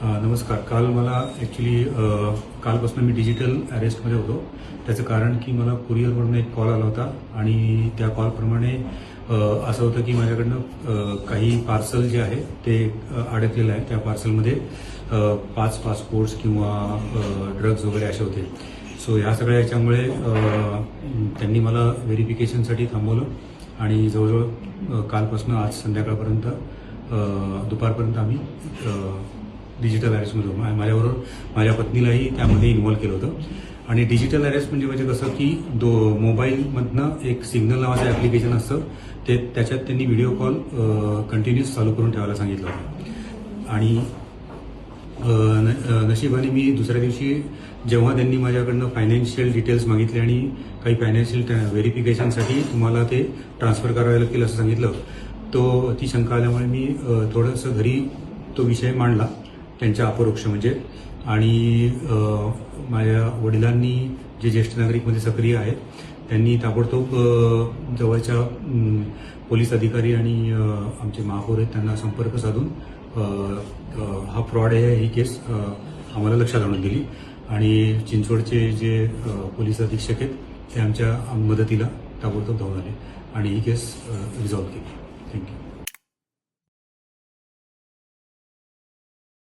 नमस्कार. काल मला ॲक्च्युली कालपासून मी डिजिटल अरेस्टमध्ये होतो. त्याचं कारण की मला कुरिअरवरून एक कॉल आला होता आणि त्या कॉलप्रमाणे असं होतं की माझ्याकडनं काही पार्सल जे आहे ते अडकलेलं आहे. त्या पार्सलमध्ये 5 पासपोर्ट्स किंवा ड्रग्ज वगैरे असे होते. सो ह्या सगळ्या याच्यामुळे त्यांनी मला व्हेरिफिकेशनसाठी थांबवलं आणि जवळजवळ कालपासून आज संध्याकाळपर्यंत दुपारपर्यंत आम्ही डिजिटल अरेस्टमध्ये होतो. माझ्याबरोबर माझ्या पत्नीलाही त्यामध्ये इन्व्हॉल्व केलं होतं. आणि डिजिटल अरेस्ट म्हणजे कसं की मोबाईलमधनं एक सिग्नल नावाचं ॲप्लिकेशन असतं, त्याच्यात त्यांनी व्हिडिओ कॉल कंटिन्यूस चालू करून ठेवायला सांगितलं होतं. आणि नशिबाने मी दुसऱ्या दिवशी जेव्हा त्यांनी माझ्याकडनं फायनान्शियल डिटेल्स मागितले आणि काही फायनान्शियल व्हेरिफिकेशनसाठी तुम्हाला ते ट्रान्सफर करावे लागतील असं सांगितलं, ती शंका आल्यामुळे मी थोडंसं घरी तो विषय मांडला त्यांच्या अपरोक्ष म्हणजे. आणि माझ्या वडिलांनी जे ज्येष्ठ नागरिकमध्ये सक्रिय आहेत त्यांनी ताबडतोब जवळच्या पोलीस अधिकारी आणि आमचे महापौर आहेत त्यांना संपर्क साधून हा फ्रॉड आहे ही केस आम्हाला लक्षात आणून दिली. आणि चिंचवडचे जे पोलीस अधीक्षक आहेत ते आमच्या मदतीला ताबडतोब धावून आले आणि ही केस रिझॉल्व्ह केली. थँक्यू.